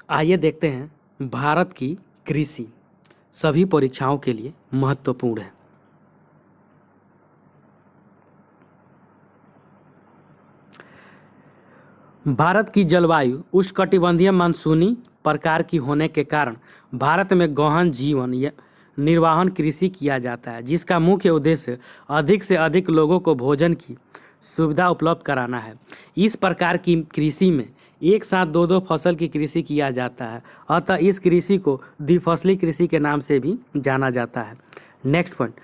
आइए देखते हैं भारत की कृषि सभी परीक्षाओं के लिए महत्वपूर्ण है। भारत की जलवायु उष्णकटिबंधीय मानसूनी प्रकार की होने के कारण भारत में गहन जीवन या निर्वाहन कृषि किया जाता है, जिसका मुख्य उद्देश्य अधिक से अधिक लोगों को भोजन की सुविधा उपलब्ध कराना है। इस प्रकार की कृषि में एक साथ दो दो फसल की कृषि किया जाता है, अतः इस कृषि को द्विफसली कृषि के नाम से भी जाना जाता है। नेक्स्ट पॉइंट,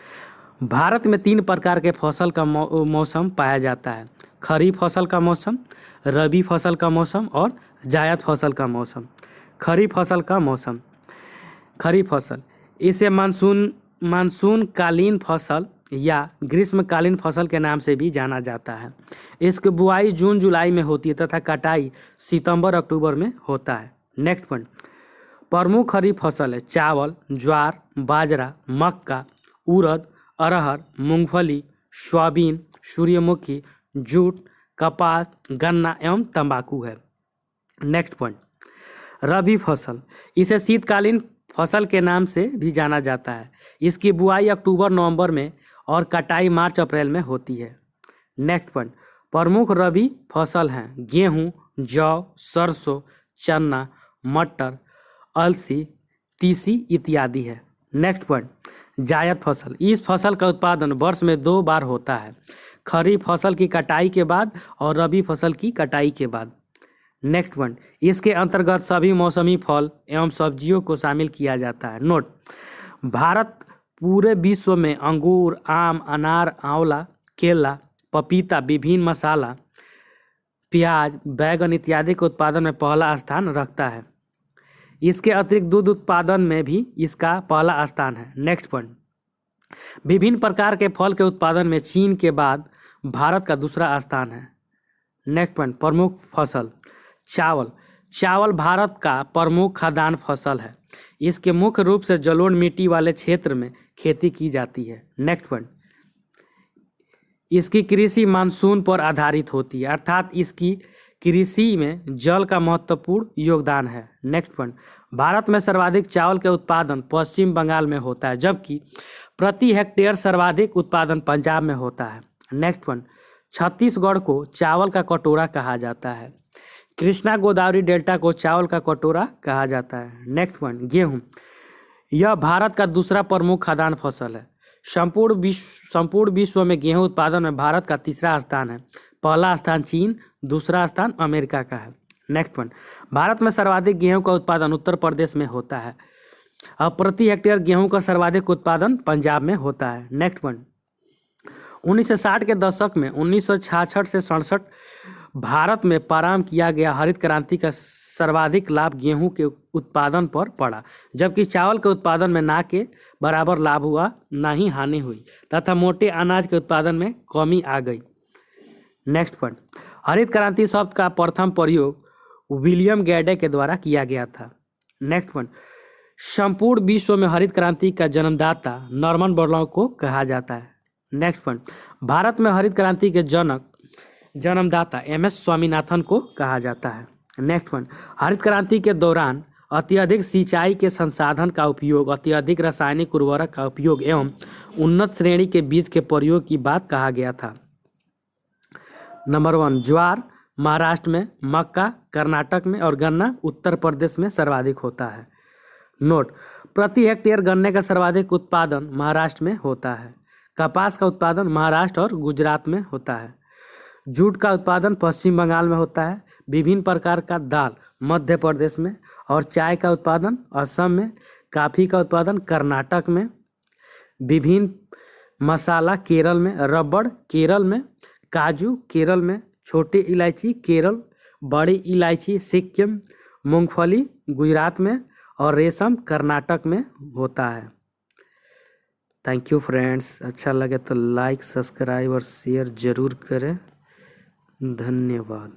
भारत में 3 प्रकार के फसल का मौसम पाया जाता है। खरीफ फसल का मौसम, रबी फसल का मौसम और जायद फसल का मौसम। खरीफ फसल का मौसम, खरीफ फसल इसे मानसून कालीन फसल या ग्रीष्मकालीन फसल के नाम से भी जाना जाता है। इसकी बुआई जून जुलाई में होती है तथा कटाई सितंबर अक्टूबर में होता है। नेक्स्ट पॉइंट, प्रमुख खरीफ फसल है चावल, ज्वार, बाजरा, मक्का, उड़द, अरहर, मूंगफली, सोयाबीन, सूर्यमुखी, जूट, कपास, गन्ना एवं तंबाकू है। नेक्स्ट पॉइंट, रबी फसल इसे शीतकालीन फसल के नाम से भी जाना जाता है। इसकी बुआई अक्टूबर नवंबर में और कटाई मार्च अप्रैल में होती है। नेक्स्ट पॉइंट, प्रमुख रबी फसल हैं गेहूं, जौ, सरसों, चना, मटर, अलसी, तीसी इत्यादि है। नेक्स्ट पॉइंट, जायद फसल इस फसल का उत्पादन वर्ष में 2 बार होता है, खरीफ फसल की कटाई के बाद और रबी फसल की कटाई के बाद। नेक्स्ट पॉइंट, इसके अंतर्गत सभी मौसमी फल एवं सब्जियों को शामिल किया जाता है। नोट, भारत पूरे विश्व में अंगूर, आम, अनार, आंवला, केला, पपीता, विभिन्न मसाला, प्याज, बैगन इत्यादि के उत्पादन में पहला स्थान रखता है। इसके अतिरिक्त दूध उत्पादन में भी इसका पहला स्थान है। नेक्स्ट पॉइंट, विभिन्न प्रकार के फल के उत्पादन में चीन के बाद भारत का दूसरा स्थान है। नेक्स्ट पॉइंट, प्रमुख फसल चावल भारत का प्रमुख खाद्यान्न फसल है। इसके मुख्य रूप से जलोढ़ मिट्टी वाले क्षेत्र में खेती की जाती है। नेक्स्ट पॉइंट, इसकी कृषि मानसून पर आधारित होती है, अर्थात इसकी कृषि में जल का महत्वपूर्ण योगदान है। नेक्स्ट पॉइंट, भारत में सर्वाधिक चावल के उत्पादन पश्चिम बंगाल में होता है, जबकि प्रति हेक्टेयर सर्वाधिक उत्पादन पंजाब में होता है। नेक्स्ट पॉइंट, छत्तीसगढ़ को चावल का कटोरा कहा जाता है। कृष्णा गोदावरी डेल्टा को चावल का कटोरा कहा जाता है। नेक्स्ट पॉइंट, गेहूं यह भारत का दूसरा प्रमुख खाद्यान्न फसल है। संपूर्ण विश्व में गेहूं उत्पादन में भारत का तीसरा स्थान है। पहला स्थान चीन, दूसरा स्थान अमेरिका का है। नेक्स्ट पॉइंट, भारत में सर्वाधिक गेहूं का उत्पादन उत्तर प्रदेश में होता है। अब प्रति हेक्टेयर गेहूं का सर्वाधिक उत्पादन पंजाब में होता है। नेक्स्ट पॉइंट, 1960 के दशक में 1966 से 67 भारत में प्रारंभ किया गया हरित क्रांति का सर्वाधिक लाभ गेहूं के उत्पादन पर पड़ा, जबकि चावल के उत्पादन में ना के बराबर लाभ हुआ, ना ही हानि हुई तथा मोटे अनाज के उत्पादन में कमी आ गई। नेक्स्ट पॉइंट, हरित क्रांति शब्द का प्रथम प्रयोग विलियम गैडे के द्वारा किया गया था। नेक्स्ट पॉइंट, संपूर्ण विश्व में हरित क्रांति का जन्मदाता नॉर्मन बोरलॉग को कहा जाता है। नेक्स्ट पॉइंट, भारत में हरित क्रांति के जन्मदाता MS स्वामीनाथन को कहा जाता है। नेक्स्ट पॉइंट, हरित क्रांति के दौरान अत्यधिक सिंचाई के संसाधन का उपयोग, अत्यधिक रासायनिक उर्वरक का उपयोग एवं उन्नत श्रेणी के बीज के प्रयोग की बात कहा गया था। नंबर 1, ज्वार महाराष्ट्र में, मक्का कर्नाटक में और गन्ना उत्तर प्रदेश में सर्वाधिक होता है। नोट, प्रति हेक्टेयर गन्ने का सर्वाधिक उत्पादन महाराष्ट्र में होता है। कपास का उत्पादन महाराष्ट्र और गुजरात में होता है। जूट का उत्पादन पश्चिम बंगाल में होता है। विभिन्न प्रकार का दाल मध्य प्रदेश में और चाय का उत्पादन असम में। कॉफी का उत्पादन कर्नाटक में। विभिन्न मसाला केरल में। रबड़ केरल में। काजू केरल में। छोटी इलायची केरल, बड़ी इलायची सिक्किम, मूंगफली गुजरात में और रेशम कर्नाटक में होता है। थैंक यू फ्रेंड्स, अच्छा लगे तो लाइक, सब्सक्राइब और शेयर जरूर करें। धन्यवाद।